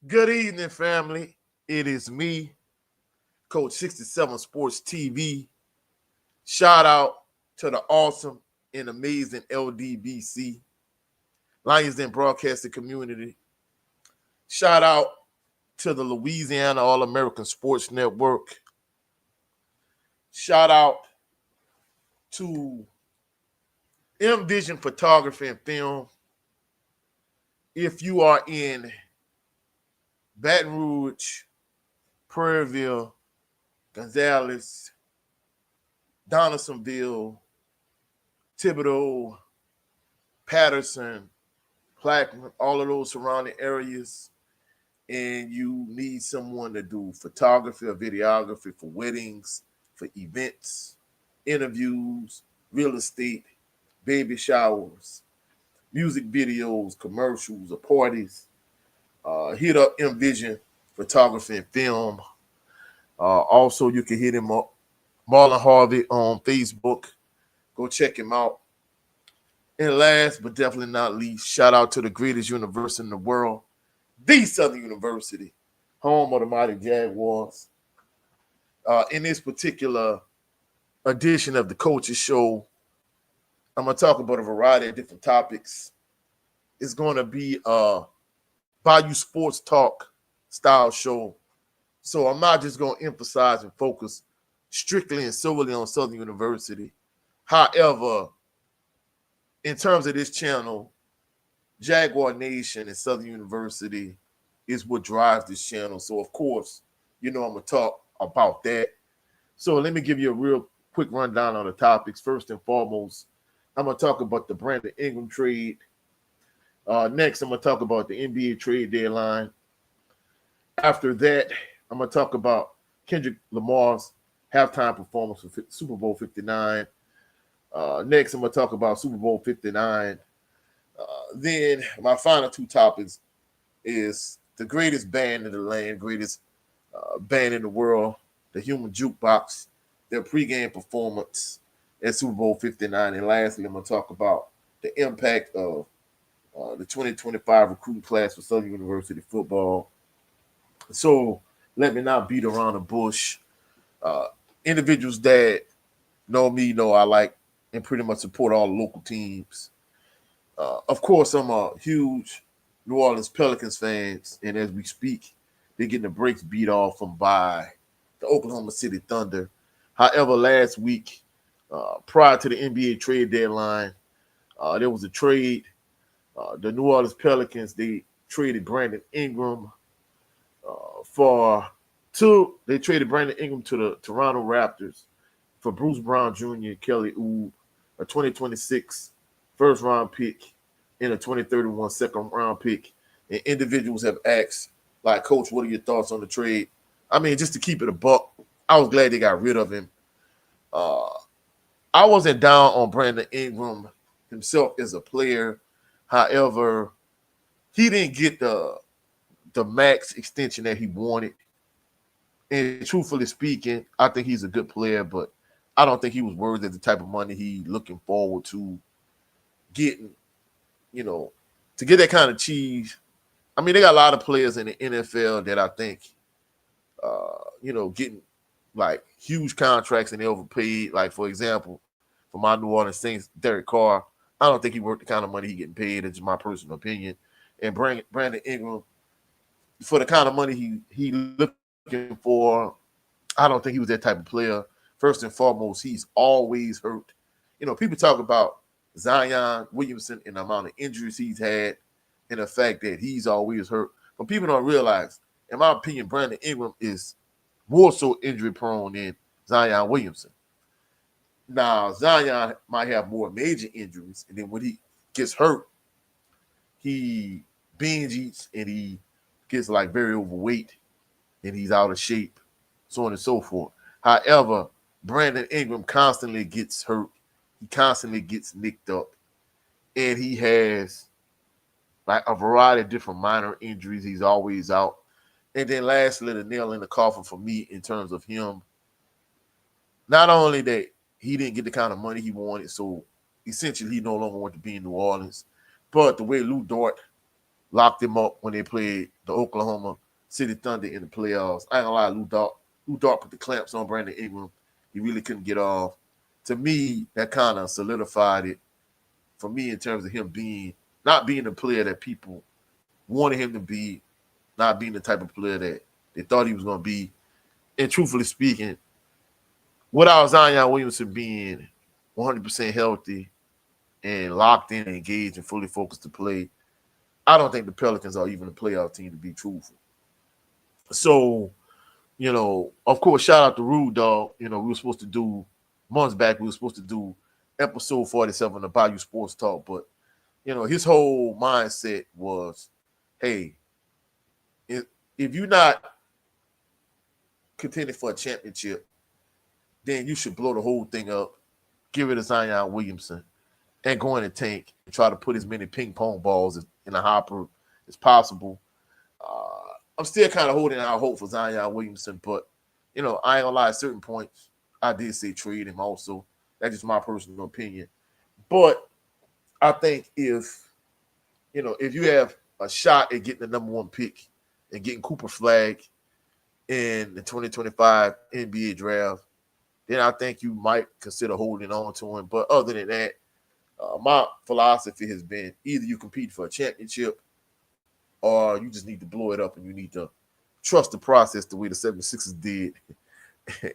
Good evening, family. It is me, Coach 67 Sports TV. Shout out to the awesome and amazing LDBC, Lions Den Broadcasting Community. Shout out to the Louisiana All American Sports Network. Shout out to M Vision Photography and Film. If you are in Baton Rouge, Prairieville, Gonzales, Donaldsonville, Thibodaux, Patterson, Plaquemine, all of those surrounding areas, and you need someone to do photography or videography for weddings, for events, interviews, real estate, baby showers, music videos, commercials, or parties, hit up Envision Photography and Film. Also, you can hit him up, Marlon Harvey on Facebook. Go check him out. And last but definitely not least, shout out to the greatest university in the world, the Southern University, home of the mighty Jaguars. In this particular edition of the Coaches Show, I'm going to talk about a variety of different topics. It's going to be a Bayou Sports Talk style show. So I'm not just going to emphasize and focus strictly and solely on Southern University. However, in terms of this channel, Jaguar Nation and Southern University is what drives this channel. So, of course, I'm going to talk about that. So, let me give you a real quick rundown on the topics. First and foremost, I'm going to talk about the Brandon Ingram trade. Next, I'm going to talk about the NBA trade deadline. After that, I'm going to talk about Kendrick Lamar's halftime performance for Super Bowl 59. Next, I'm going to talk about Super Bowl 59. Then my final two topics is the greatest band in the land, greatest band in the world, the Human Jukebox, their pregame performance at Super Bowl 59. And lastly, I'm going to talk about the impact of the 2025 recruiting class for Southern University football. So let me not beat around the bush. Individuals that know me know I like and pretty much support all the local teams. Of course, I'm a huge New Orleans Pelicans fans, and as we speak, they're getting the brakes beat off them by the Oklahoma City Thunder. However, last week, prior to the NBA trade deadline, there was a trade. The New Orleans Pelicans, they traded Brandon Ingram they traded Brandon Ingram to the Toronto Raptors for Bruce Brown Jr., Kelly Oubre, a 2026 first round pick, and a 2031 second round pick. And individuals have asked, like, Coach, what are your thoughts on the trade? I mean, just to keep it a buck, I was glad they got rid of him. I wasn't down on Brandon Ingram himself as a player. However, he didn't get the max extension that he wanted. And truthfully speaking, I think he's a good player, but I don't think he was worthy of the type of money he looking forward to getting, to get that kind of cheese. I mean, they got a lot of players in the NFL that I think, getting like huge contracts and they overpaid. Like, for example, for my New Orleans Saints, Derek Carr, I don't think he worth the kind of money he getting paid. It's my personal opinion. And Brandon Ingram, for the kind of money he looking for, I don't think he was that type of player. First and foremost, he's always hurt. People talk about Zion Williamson and the amount of injuries he's had and the fact that he's always hurt. But people don't realize, in my opinion, Brandon Ingram is more so injury prone than Zion Williamson. Now, Zion might have more major injuries, and then when he gets hurt, he binge eats and he gets like very overweight and he's out of shape, so on and so forth. However, Brandon Ingram constantly gets hurt. He constantly gets nicked up. And he has like a variety of different minor injuries. He's always out. And then lastly, the nail in the coffin for me in terms of him, not only that he didn't get the kind of money he wanted, so essentially he no longer wanted to be in New Orleans, but the way Lou Dort locked him up when they played the Oklahoma City Thunder in the playoffs. I ain't gonna lie, Lou Dort put the clamps on Brandon Ingram. He really couldn't get off. To me, that kind of solidified it for me in terms of him not being the player that people wanted him to be, not being the type of player that they thought he was going to be. And truthfully speaking, without Zion Williamson being 100% healthy and locked in, and engaged, and fully focused to play, I don't think the Pelicans are even a playoff team, to be truthful. So, of course, shout out to Rude Dog. We were supposed to do, months back, we were supposed to do episode 47 of Bayou Sports Talk, but, his whole mindset was, hey, if you're not contending for a championship, then you should blow the whole thing up, give it to Zion Williamson, and go in and tank and try to put as many ping pong balls in the hopper as possible. I'm still kind of holding out hope for Zion Williamson, but, I ain't gonna lie, at certain points, I did say trade him also. That's just my personal opinion. But I think if you have a shot at getting the number one pick and getting Cooper Flag in the 2025 NBA draft, then I think you might consider holding on to him. But other than that, my philosophy has been either you compete for a championship or you just need to blow it up and you need to trust the process the way the 76ers did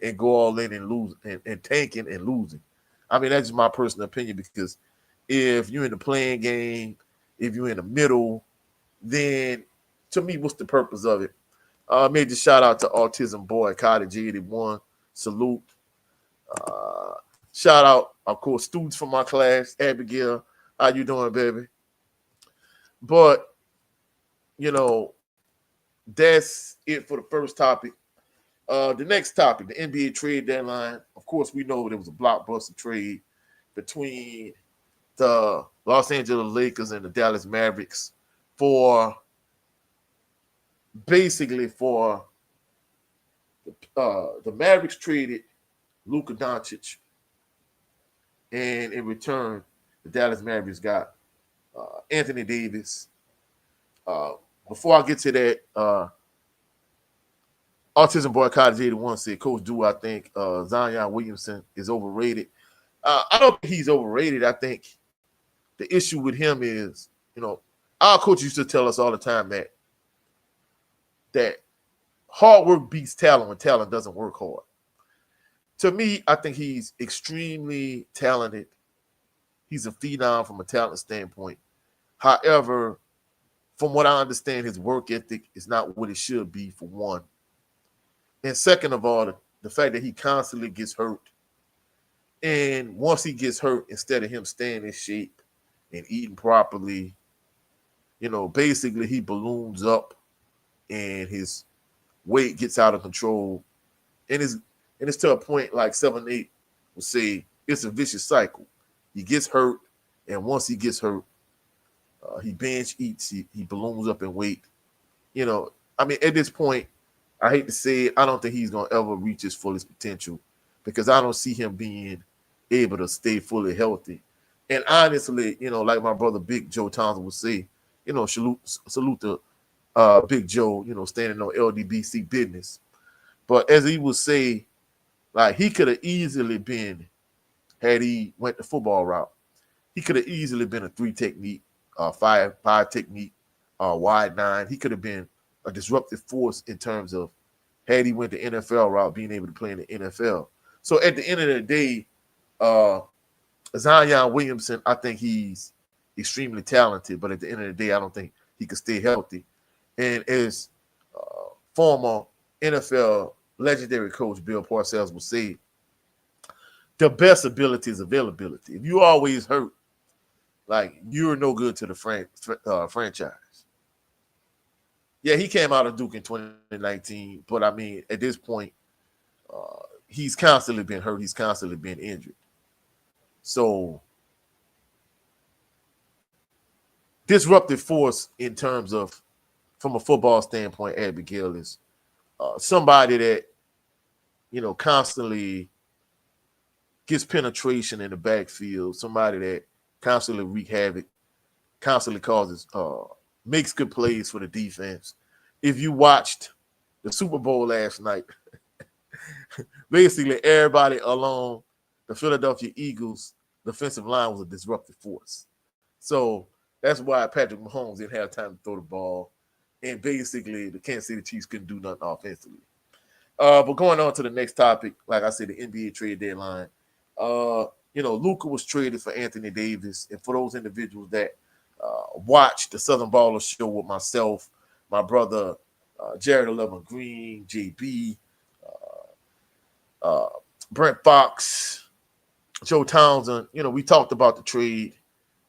and go all in and lose and tanking and losing. I mean, that's just my personal opinion, because if you're in the playing game, if you're in the middle, then to me, what's the purpose of it? Major shout out to Autism Boy, Cottage 81. Salute. Shout out, of course, students from my class. Abigail, how you doing, baby? But, that's it for the first topic. The next topic, the NBA trade deadline. Of course, we know there was a blockbuster trade between the Los Angeles Lakers and the Dallas Mavericks for the Mavericks traded Luka Doncic, and in return, the Dallas Mavericks got Anthony Davis. Before I get to that, Autism Boy Cottage 81 said, Coach Do, I think Zion Williamson is overrated. I don't think he's overrated. I think the issue with him is, our coach used to tell us all the time that hard work beats talent when talent doesn't work hard. To me, I think he's extremely talented. He's a phenom from a talent standpoint. However, from what I understand, his work ethic is not what it should be, for one. And second of all, the fact that he constantly gets hurt. And once he gets hurt, instead of him staying in shape and eating properly, basically he balloons up and his weight gets out of control. And it's to a point like 7-8 would say, it's a vicious cycle. He gets hurt, and once he gets hurt, he binge eats, he balloons up in weight. At this point, I hate to say it, I don't think he's going to ever reach his fullest potential, because I don't see him being able to stay fully healthy. And honestly, like my brother Big Joe Thompson would say, salute to Big Joe, standing on LDBC business. But as he would say, like, he could have easily been, had he went the football route, he could have easily been a 3 technique, 5 technique, wide 9. He could have been a disruptive force in terms of, had he went the NFL route, being able to play in the NFL. So at the end of the day, Zion Williamson, I think he's extremely talented, but at the end of the day, I don't think he could stay healthy. And as former NFL legendary coach Bill Parcells would say, the best ability is availability. If you always hurt, like, you're no good to the franchise. Yeah, he came out of Duke in 2019, but at this point, he's constantly been hurt. He's constantly been injured. So, disruptive force in terms of, from a football standpoint, Abigail is somebody that, constantly gets penetration in the backfield, somebody that constantly wreak havoc, constantly makes good plays for the defense. if you watched the Super Bowl last night, basically everybody along the Philadelphia Eagles defensive line was a disruptive force. So that's why Patrick Mahomes didn't have time to throw the ball. And basically the Kansas City Chiefs couldn't do nothing offensively. But going on to the next topic, like I said, the NBA trade deadline. Luka was traded for Anthony Davis. And for those individuals that watched the Southern Baller show with myself, my brother Jared 11 Green, JB, Brent Fox, Joe Townsend, we talked about the trade.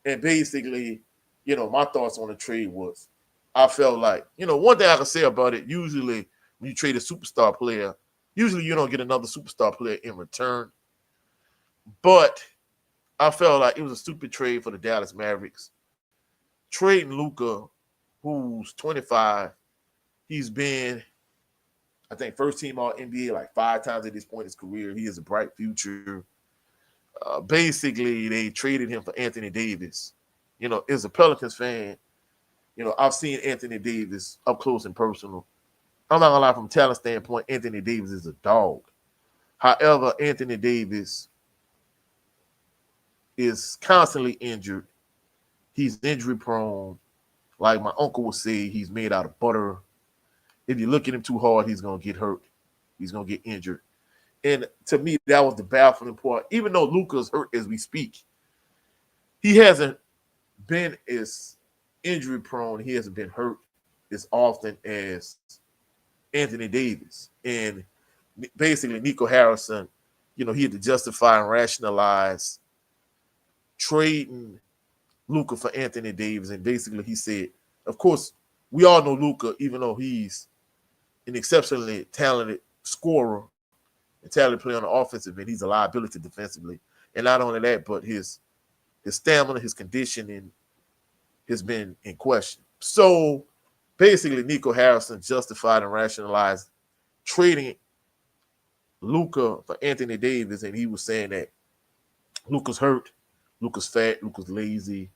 And basically, my thoughts on the trade was I felt like, one thing I can say about it, usually when you trade a superstar player, usually you don't get another superstar player in return. But I felt like it was a stupid trade for the Dallas Mavericks. Trading Luka, who's 25, he's been, I think, first team all NBA like 5 times at this point in his career. He has a bright future. Basically, they traded him for Anthony Davis. As a Pelicans fan, I've seen Anthony Davis up close and personal. I'm not gonna lie, from a talent standpoint, Anthony Davis is a dog. However, Anthony Davis is constantly injured. He's injury prone. Like my uncle would say, he's made out of butter. If you look at him too hard, he's gonna get hurt. He's gonna get injured. And to me, that was the baffling part. Even though Luka's hurt as we speak, he hasn't been as injury prone. He hasn't been hurt as often as Anthony Davis. And basically, Nico Harrison, he had to justify and rationalize trading Luka for Anthony Davis. And basically, he said, of course, we all know Luka, even though he's an exceptionally talented scorer, and talented player on the offensive end, he's a liability defensively. And not only that, but his stamina, his conditioning has been in question. So basically, Nico Harrison justified and rationalized trading Luka for Anthony Davis, and he was saying that Luka's hurt, Luka's fat, Luka's lazy,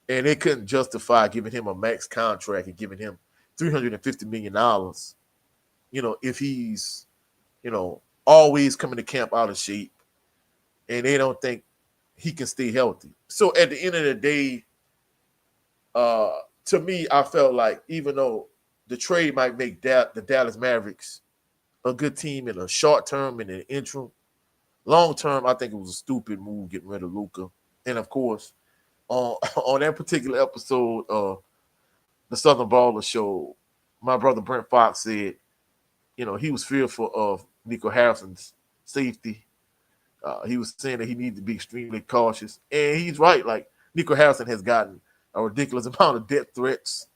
and they couldn't justify giving him a max contract and giving him $350 million, if he's, always coming to camp out of shape, and they don't think he can stay healthy. So at the end of the day, to me, I felt like even though the trade might make the Dallas Mavericks a good team in a short term and an interim, long term, I think it was a stupid move getting rid of Luka. And of course, on that particular episode of the Southern Baller Show, my brother Brent Fox said, he was fearful of Nico Harrison's safety. He was saying that he needed to be extremely cautious. And he's right. Like, Nico Harrison has gotten a ridiculous amount of death threats.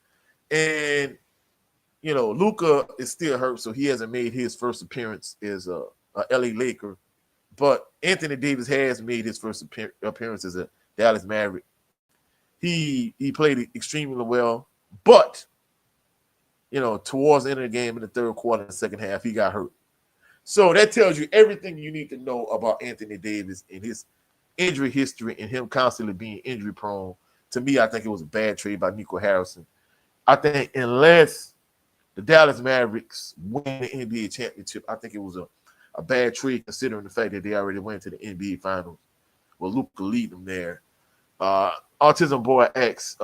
And, Luka is still hurt, so he hasn't made his first appearance as a LA Laker. But Anthony Davis has made his first appearance as a Dallas Maverick. He played extremely well. But, towards the end of the game in the third quarter and the second half, he got hurt. So that tells you everything you need to know about Anthony Davis and his injury history and him constantly being injury prone. To me, I think it was a bad trade by Nico Harrison. I think unless the Dallas Mavericks win the NBA championship, I think it was a bad trade considering the fact that they already went to the NBA finals. Well, Luka lead them there. Autism Boy X,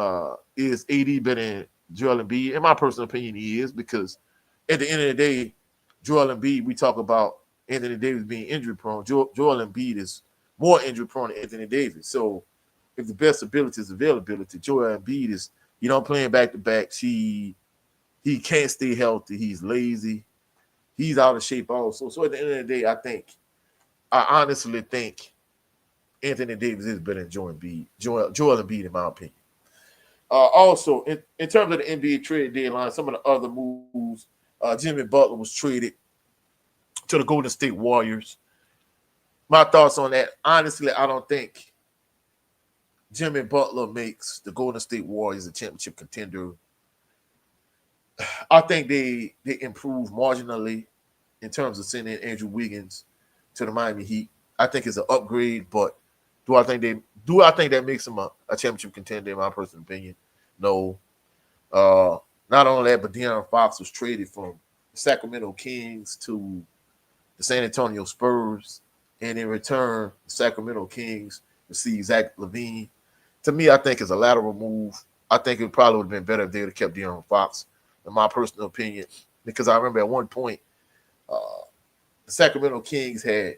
is AD better than Joel Embiid? In my personal opinion, he is, because at the end of the day, Joel Embiid, we talk about Anthony Davis being injury prone. Joel Embiid is more injury prone than Anthony Davis. So if the best ability is availability, Joel Embiid is, playing back to backs. He can't stay healthy. He's lazy. He's out of shape also. So at the end of the day, I honestly think Anthony Davis is better than Joel Embiid, in my opinion. Also, in terms of the NBA trade deadline, some of the other moves, Jimmy Butler was traded to the Golden State Warriors. My thoughts on that, honestly, I don't think Jimmy Butler makes the Golden State Warriors a championship contender. I think they improve marginally in terms of sending Andrew Wiggins to the Miami Heat. I think it's an upgrade, but do I think that makes them a championship contender, in my personal opinion? No. Not only that, but De'Aaron Fox was traded from the Sacramento Kings to the San Antonio Spurs, and in return, the Sacramento Kings received Zach LaVine. To me, I think it's a lateral move. I think it probably would have been better if they would have kept De'Aaron Fox, in my personal opinion, because I remember at one point uh, the Sacramento Kings had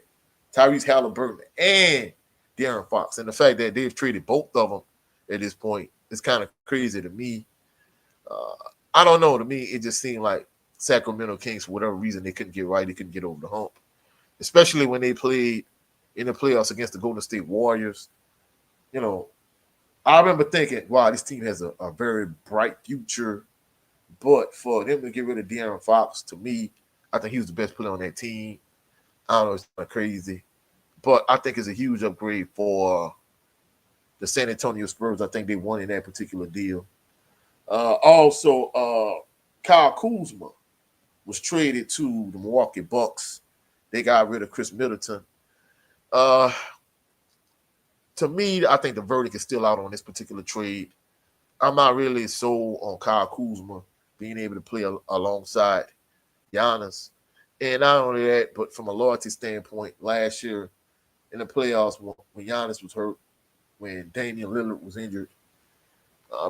Tyrese Halliburton and De'Aaron Fox, and the fact that they've traded both of them at this point is kind of crazy to me. Uh, I don't know. To me, it just seemed like Sacramento Kings, for whatever reason, they couldn't get right. They couldn't get over the hump, especially when they played in the playoffs against the Golden State Warriors. You know, I remember thinking, wow, this team has a very bright future. But for them to get rid of De'Aaron Fox, to me, I think he was the best player on that team. I don't know, it's kind of crazy. But I think it's a huge upgrade for the San Antonio Spurs. I think they won in that particular deal. Also, Kyle Kuzma was traded to the Milwaukee Bucks. They got rid of Chris Middleton. Uh, to me, I think the verdict is still out on this particular trade. I'm not really sold on Kyle Kuzma being able to play alongside Giannis. And not only that, but from a loyalty standpoint, last year in the playoffs when Giannis was hurt, when Damian Lillard was injured,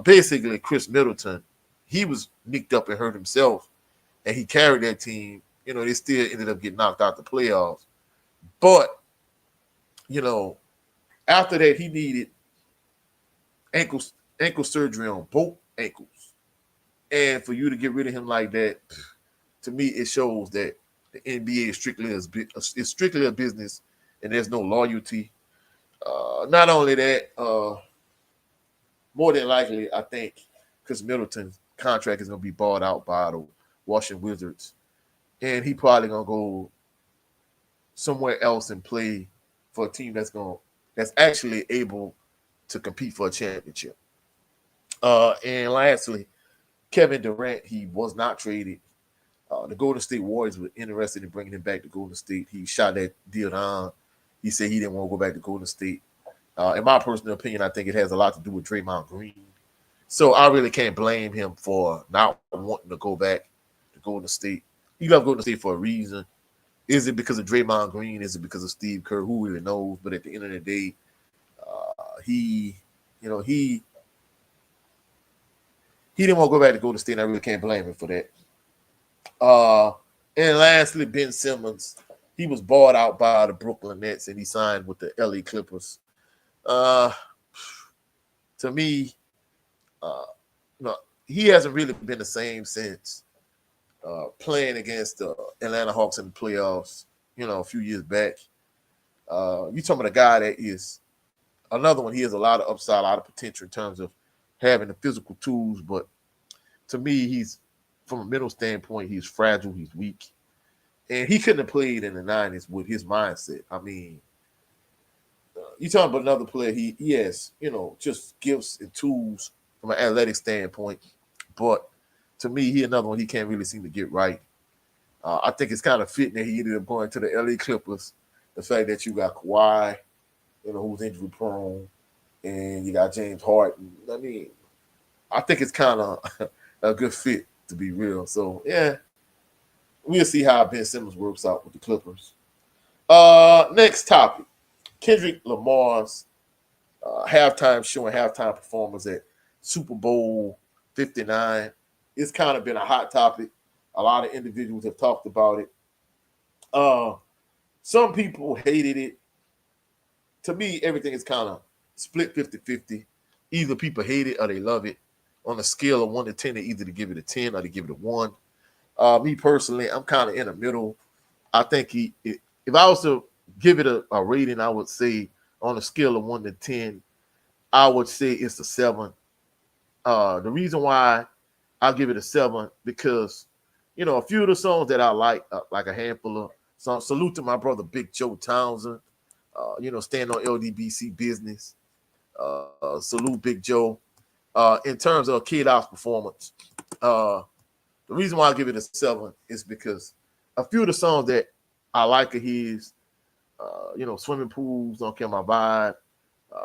basically Chris Middleton, he was nicked up and hurt himself, and he carried that team. You know, they still ended up getting knocked out the playoffs. But, you know, after that, he needed ankle surgery on both ankles. And for you to get rid of him like that, to me, it shows that the NBA is strictly a business, and there's no loyalty. Not only that, more than likely, I think Chris Middleton's contract is going to be bought out by the Washington Wizards, and he probably going to go somewhere else and play for a team that's actually able to compete for a championship. And lastly, Kevin Durant, he was not traded. The Golden State Warriors were interested in bringing him back to Golden State. He shot that deal down. He said he didn't want to go back to Golden State. In my personal opinion, I think it has a lot to do with Draymond Green. So I really can't blame him for not wanting to go back to Golden State. He left Golden State for a reason. Is it because of Draymond Green? Is it because of Steve Kerr? Who really knows? But at the end of the day, he, you know, he didn't want to go back to Golden State, and I really can't blame him for that. And lastly, Ben Simmons. He was bought out by the Brooklyn Nets, and he signed with the LA Clippers. Uh, to me, uh, you know, he hasn't really been the same since playing against the Atlanta Hawks in the playoffs, you know, a few years back. You talking about a guy that is another one. He has a lot of upside, a lot of potential in terms of having the physical tools, but to me, he's from a mental standpoint, he's fragile, he's weak, and he couldn't have played in the '90s with his mindset. I mean, you talking about another player? He has, you know, just gifts and tools from an athletic standpoint, but to me, he another one he can't really seem to get right. I think it's kind of fitting that he ended up going to the LA Clippers. The fact that you got Kawhi, you know, who's injury prone, and you got James Harden. I mean, I think it's kind of a good fit to be real. So yeah, we'll see how Ben Simmons works out with the Clippers. Next topic: Kendrick Lamar's halftime show and halftime performance at Super Bowl 59. It's kind of been a hot topic. A lot of individuals have talked about it. Uh, some people hated it. To me, everything is kind of split 50-50. Either people hate it or they love it. On a scale of 1 to 10, they either to give it a 10 or they give it a 1. Me personally, I'm kind of in the middle. I think if I was to give it a rating, I would say on a scale of 1 to 10, I would say it's a 7. The reason why I'll give it a 7 because, you know, a few of the songs that I like a handful of songs. Salute to my brother Big Joe Townsend. You know, stand on LDBC business. Salute Big Joe. In terms of Kid Ops performance, the reason why I give it a 7 is because a few of the songs that I like of his, you know, Swimming Pools, Don't Kill My Vibe,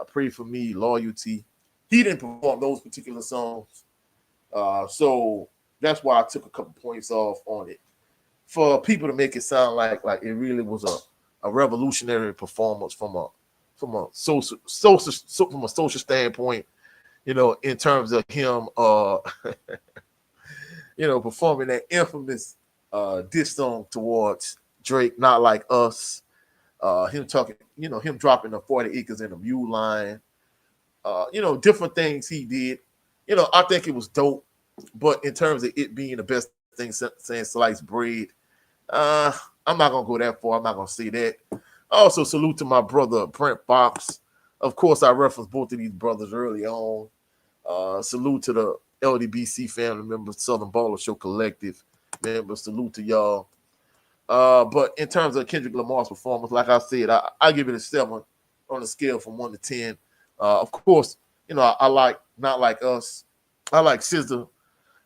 Pray For Me, Loyalty. He didn't perform those particular songs. So that's why I took a couple points off on it for people to make it sound like it really was a revolutionary performance from a from a social standpoint. In terms of him, performing that infamous diss song towards Drake, "Not Like Us." Him talking, him dropping the 40 acres in a mule line. Different things he did. I think it was dope. But in terms of it being the best thing since sliced bread, uh, I'm not gonna go that far. I'm not gonna say that. Also, salute to my brother Brent Fox. Of course, I referenced both of these brothers early on. Salute to the LDBC family members, Southern Baller Show Collective members. Salute to y'all. But in terms of Kendrick Lamar's performance, like I said, I give it a 7 on a scale from 1 to 10. Of course, I like Not Like Us. I like SZA.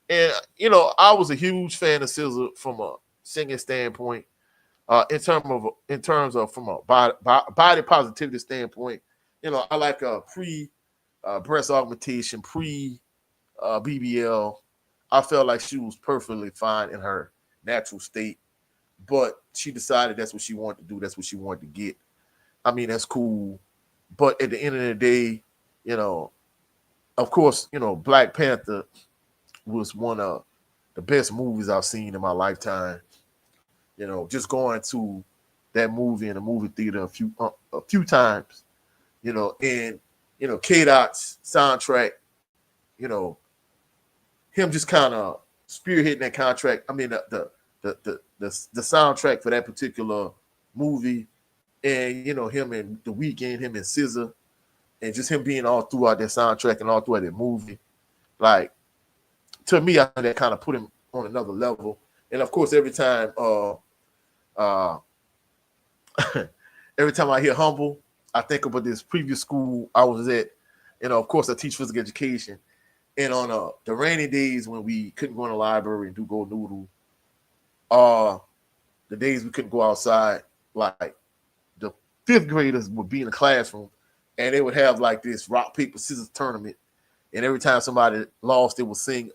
And, I was a huge fan of SZA from a singing standpoint. In terms of from a body positivity standpoint, I like pre breast augmentation, pre BBL. I felt like she was perfectly fine in her natural state, but she decided that's what she wanted to do. That's what she wanted to get. I mean, that's cool. But at the end of the day, you know, of course, Black Panther was one of the best movies I've seen in my lifetime. Just going to that movie in a movie theater a few times, and K Dot's soundtrack, you know, him just kind of spearheading that contract. I mean, the soundtrack for that particular movie, and him and the weekend, him and SZA, and just him being all throughout that soundtrack and all throughout that movie. Like, to me, I think that kind of put him on another level. And of course, uh, every time I hear Humble, I think about this previous school I was at. Of course, I teach physical education. And on the rainy days when we couldn't go in the library and do Go Noodle, uh, the days we couldn't go outside, like the fifth graders would be in the classroom and they would have like this rock, paper, scissors tournament. And every time somebody lost, they would sing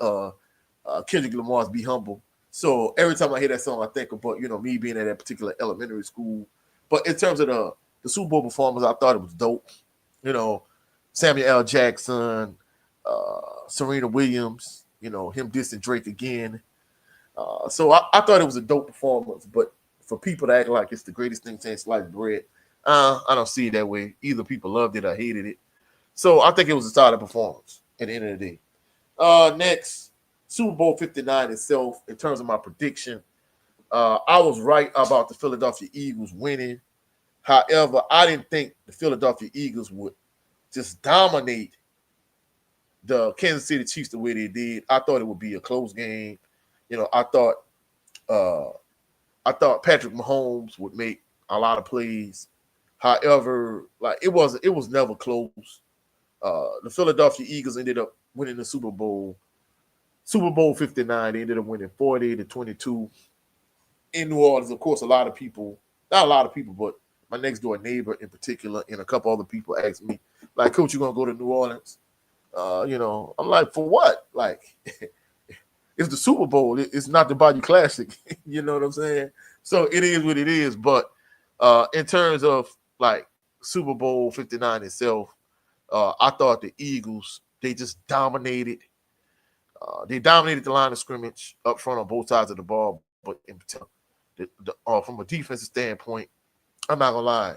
Kendrick Lamar's Be Humble. So every time I hear that song, I think about, me being at that particular elementary school. But in terms of the Super Bowl performance, I thought it was dope. You know, Samuel L. Jackson, Serena Williams, him dissing Drake again. So I thought it was a dope performance. But for people to act like it's the greatest thing since sliced bread, I don't see it that way. Either people loved it or hated it. So I think it was a solid performance at the end of the day. Next, Super Bowl 59 itself, in terms of my prediction, I was right about the Philadelphia Eagles winning. However, I didn't think the Philadelphia Eagles would just dominate the Kansas City Chiefs the way they did. I thought it would be a close game. I thought uh, Patrick Mahomes would make a lot of plays. However, like it was never close. The Philadelphia Eagles ended up winning the Super Bowl. Super Bowl 59, they ended up winning 40-22 in New Orleans. Of course, not a lot of people, but my next door neighbor in particular, and a couple other people asked me, like, Coach, you gonna go to New Orleans? I'm like, for what? Like, it's the Super Bowl. It's not the Bayou Classic. You know what I'm saying? So it is what it is. But in terms of like Super Bowl 59 itself, I thought the Eagles, they just dominated. They dominated the line of scrimmage up front on both sides of the ball. But in particular, from a defensive standpoint, I'm not gonna lie.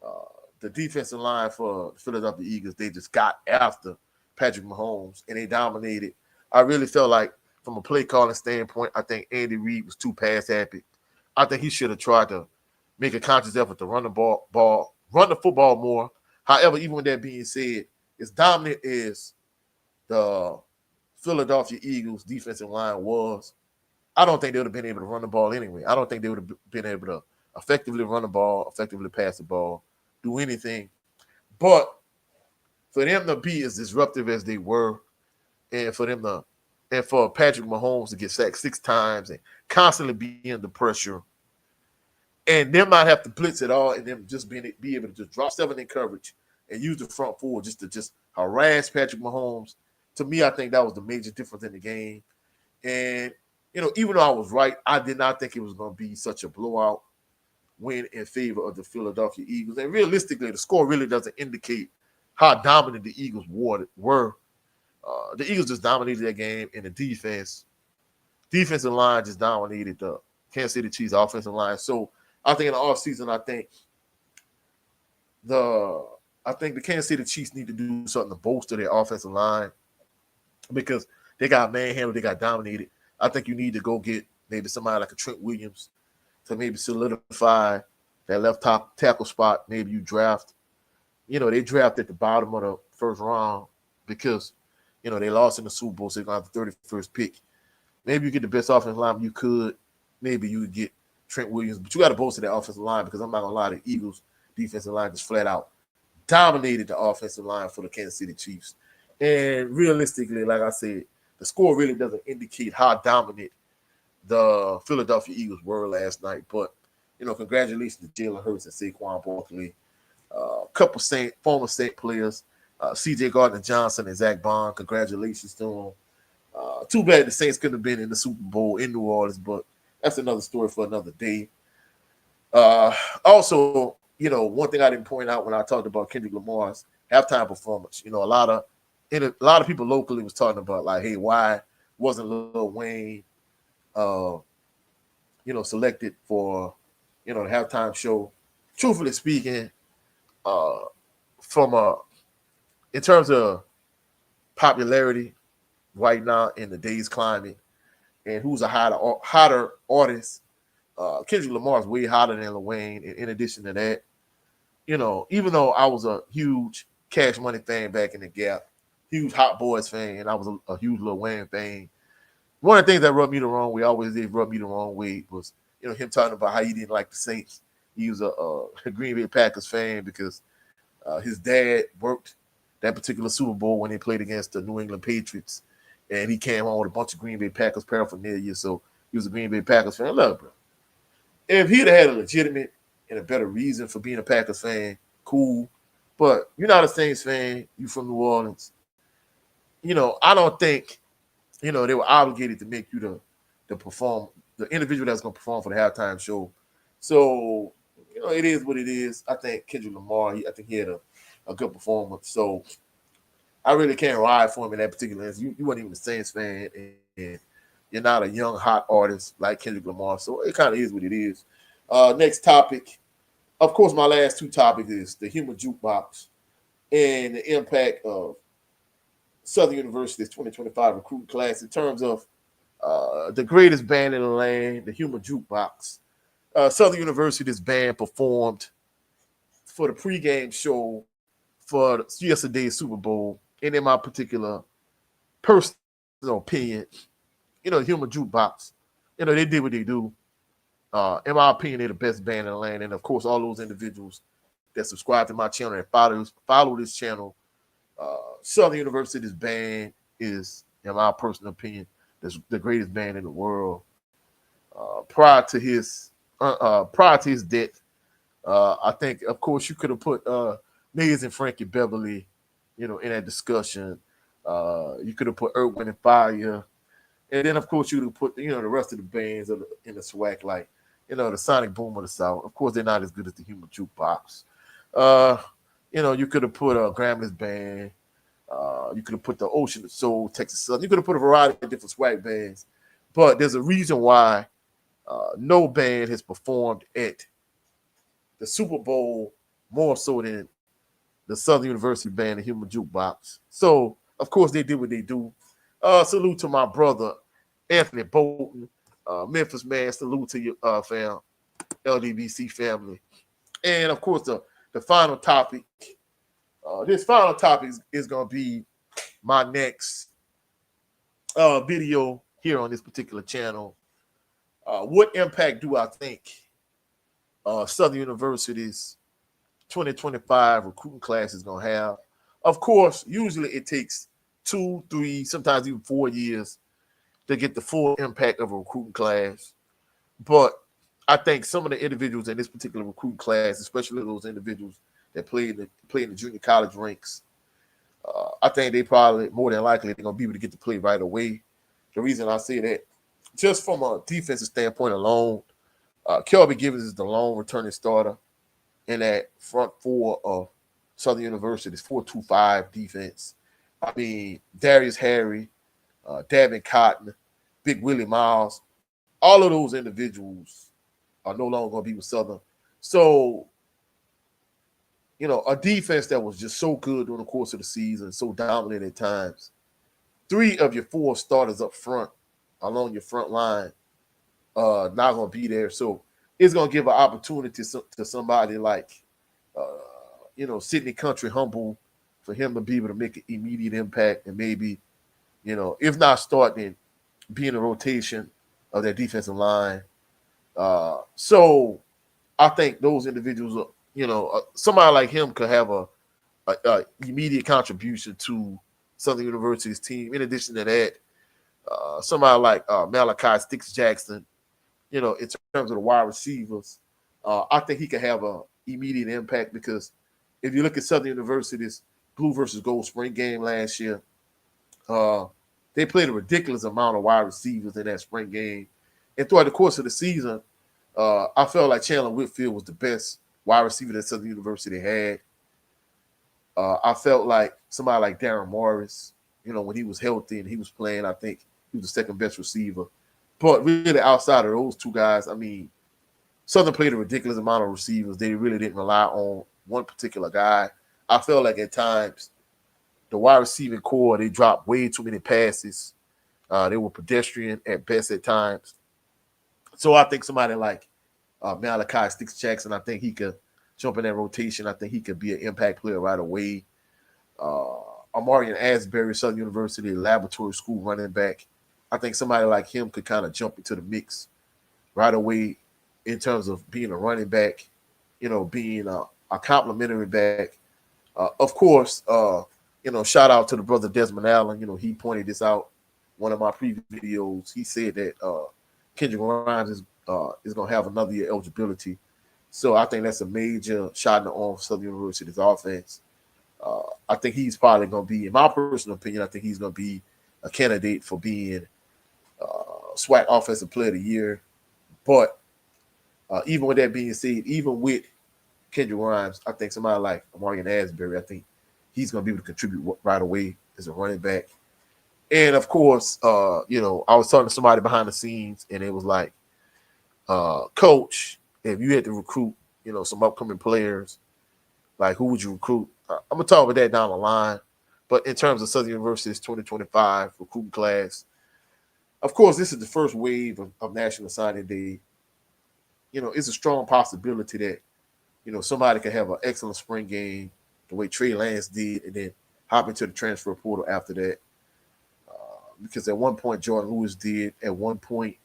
Uh, the defensive line for the Philadelphia Eagles, they just got after Patrick Mahomes and they dominated. I really felt like, from a play calling standpoint, I think Andy Reid was too pass happy. I think he should have tried to make a conscious effort to run the football more. However, even with that being said, as dominant as the Philadelphia Eagles defensive line was, I don't think they would have been able to run the ball anyway. I don't think they would have been able to effectively run the ball, effectively pass the ball, do anything. But for them to be as disruptive as they were, and for Patrick Mahomes to get sacked 6 times and constantly be under pressure, and them not have to blitz at all, and them just be able to just drop 7 in coverage and use the front four just to just harass Patrick Mahomes. To me, I think that was the major difference in the game. And, even though I was right, I did not think it was going to be such a blowout win in favor of the Philadelphia Eagles. And realistically, the score really doesn't indicate how dominant the Eagles were. The Eagles just dominated that game, and the defensive line just dominated the Kansas City Chiefs offensive line. So I think in the offseason, I think the Kansas City Chiefs need to do something to bolster their offensive line because they got manhandled, they got dominated. I think you need to go get maybe somebody like a Trent Williams to maybe solidify that left top tackle spot. Maybe you draft. They draft at the bottom of the first round because, they lost in the Super Bowl, so they're going to have the 31st pick. Maybe you get the best offensive lineman you could. Maybe you would get Trent Williams, but you got to bolster that offensive line because I'm not going to lie, the Eagles defensive line just flat out dominated the offensive line for the Kansas City Chiefs. And realistically, like I said, the score really doesn't indicate how dominant the Philadelphia Eagles were last night. But, congratulations to Jalen Hurts and Saquon Barkley. A couple former Saint players, C.J. Gardner-Johnson and Zach Bond. Congratulations to them. Too bad the Saints couldn't have been in the Super Bowl in New Orleans, but that's another story for another day. Also, one thing I didn't point out when I talked about Kendrick Lamar's halftime performance, a lot of people locally was talking about like, hey, why wasn't Lil Wayne, selected for, the halftime show? Truthfully speaking, in terms of popularity right now in the day's climate, and who's a hotter artist, Kendrick Lamar is way hotter than Lil Wayne. And in addition to that, even though I was a huge Cash Money fan back in the Gap, huge Hot Boys fan, and I was a huge Lil Wayne fan, one of the things that rubbed me the wrong way, always did rub me the wrong way, was him talking about how he didn't like the Saints. He was a Green Bay Packers fan because his dad worked that particular Super Bowl when they played against the New England Patriots, and he came home with a bunch of Green Bay Packers paraphernalia, so he was a Green Bay Packers fan. Look, bro, if he'd had a legitimate and a better reason for being a Packers fan, cool. But you're not a Saints fan. You from New Orleans. I don't think, they were obligated to make you the perform, the individual that's going to perform for the halftime show. So, it is what it is. I think Kendrick Lamar, I think he had a good performance. So I really can't ride for him in that particular instance. You weren't even a Saints fan, and you're not a young, hot artist like Kendrick Lamar. So it kind of is what it is. Next topic. Of course, my last two topics is the Human Jukebox and the impact of Southern University's 2025 recruiting class in terms of the greatest band in the land, the Human Jukebox. Southern University's band performed for the pregame show for yesterday's Super Bowl. And in my particular personal opinion, the Human Jukebox, they did what they do. In my opinion, they're the best band in the land. And, of course, all those individuals that subscribe to my channel and follow this channel, Southern University's band is, in my personal opinion, the greatest band in the world. Prior to his death, I think, of course, you could have put Maze and Frankie Beverly, in that discussion. You could have put Earth, Wind, and Fire. And then, of course, you would have put, the rest of the bands in the SWAC, like, the Sonic Boom of the South. Of course, they're not as good as the Human Jukebox. You could have put Gramblin's band. You could have put the Ocean of Soul, Texas Southern. You could have put a variety of different SWAC bands. But there's a reason why no band has performed at the Super Bowl more so than the Southern University band, the Human Jukebox. So, of course, they did what they do. Salute to my brother, Anthony Bolton. Memphis, man, salute to your fam, LDBC family. And, of course, the final topic. This final topic is going to be my next video here on this particular channel. What impact do I think Southern University's 2025 recruiting class is going to have? Of course, usually it takes 2, 3, sometimes even 4 years to get the full impact of a recruiting class. But I think some of the individuals in this particular recruiting class, especially those individuals that play in the junior college ranks, I think they probably, more than likely, they're going to be able to get to play right away. The reason I say that, just from a defensive standpoint alone, Kelby Givens is the lone returning starter in that front four of Southern University's 4-2-5 defense. I mean, Darius Harry, Davin Cotton, Big Willie Miles, all of those individuals are no longer going to be with Southern. So, a defense that was just so good during the course of the season, so dominant at times. 3 of your 4 starters up front, along your front line, not going to be there. So it's going to give an opportunity to somebody like, Sidney Country Humble, for him to be able to make an immediate impact and maybe, if not starting, be in the rotation of that defensive line. So I think those individuals, somebody like him could have a immediate contribution to Southern University's team. In addition to that, somebody like Malachi Sticks Jackson, in terms of the wide receivers, I think he could have an immediate impact because if you look at Southern University's Blue versus Gold spring game last year, they played a ridiculous amount of wide receivers in that spring game. And throughout the course of the season, I felt like Chandler Whitfield was the best wide receiver that Southern University had. I felt like somebody like Darren Morris, when he was healthy and he was playing, I think he was the second best receiver. But really, outside of those 2 guys, I mean, Southern played a ridiculous amount of receivers. They really didn't rely on one particular guy. I felt like at times the wide receiving core, they dropped way too many passes. They were pedestrian at best at times. So I think somebody like Malachi Sticks Jackson, I think he could jump in that rotation. I think he could be an impact player right away. Amarian Asbury, Southern University Laboratory School running back. I think somebody like him could kind of jump into the mix right away in terms of being a running back, being a complimentary back. Of course, shout out to the brother Desmond Allen. He pointed this out one of my previous videos. He said that Kendrick Grimes is going to have another year eligibility. So I think that's a major shot in the arm for Southern University's offense. I think he's probably going to be, in my personal opinion, I think he's going to be a candidate for being SWAC Offensive Player of the Year. But even with that being said, even with Kendrick Grimes, I think somebody like Amarian Asbury, I think he's going to be able to contribute right away as a running back. And, of course, I was talking to somebody behind the scenes, and it was like, Coach, if you had to recruit, some upcoming players, like who would you recruit? I'm going to talk about that down the line. But in terms of Southern University's 2025 recruiting class, of course, this is the first wave of National Signing Day. It's a strong possibility that, somebody could have an excellent spring game the way Trey Lance did and then hop into the transfer portal after that. Because at one point, Jordan Lewis did. At one point,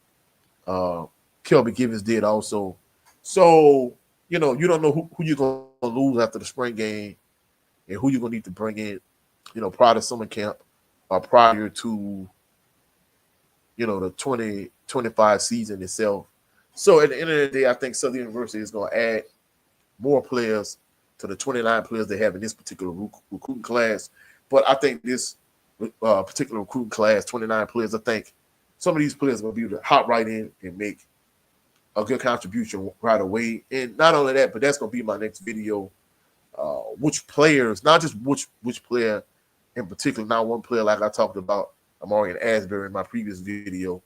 Kelby Givens did also. So, you don't know who you're going to lose after the spring game and who you're going to need to bring in, prior to summer camp or prior to, the 2025 season itself. So at the end of the day, I think Southern University is going to add more players to the 29 players they have in this particular recruiting class. But I think this particular recruiting class, 29 players, I think some of these players are going to be able to hop right in and make a good contribution right away. And not only that, but that's going to be my next video. Which players, not just which player in particular, not one player like I talked about Amarian Asbury in my previous video,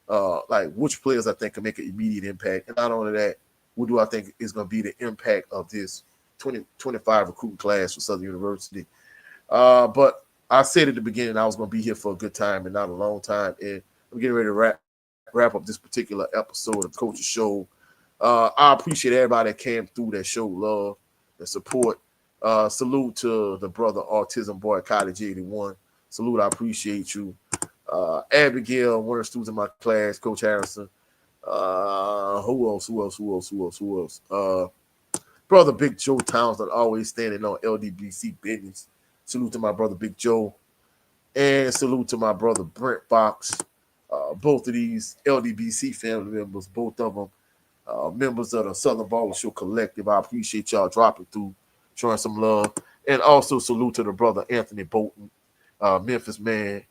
like which players I think can make an immediate impact. And not only that, what do I think is going to be the impact of this 2025 recruiting class for Southern University. But I said at the beginning I was going to be here for a good time and not a long time. And I'm getting ready to wrap up this particular episode of the Coach's Show. I appreciate everybody that came through that showed love and support. Salute to the brother Autism Boy College 81. Salute, I appreciate you. Abigail, one of the students in my class, Coach Harrison. Who else? Brother Big Joe Townsend, always standing on LDBC business. Salute to my brother Big Joe. And salute to my brother Brent Fox. Both of these LDBC family members, both of them members of the Southern Baller Show Collective. I appreciate y'all dropping through, showing some love. And also salute to the brother Anthony Bolton, Memphis man.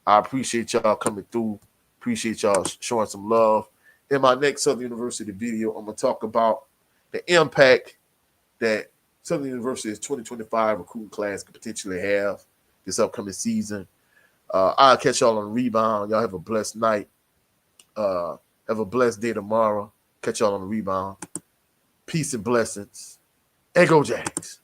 I appreciate y'all coming through. Appreciate y'all showing some love. In my next Southern University video, I'm going to talk about the impact that Southern University's 2025 recruiting class could potentially have this upcoming season. I'll catch y'all on the rebound. Y'all have a blessed night. Have a blessed day tomorrow. Catch y'all on the rebound. Peace and blessings. And go Jags.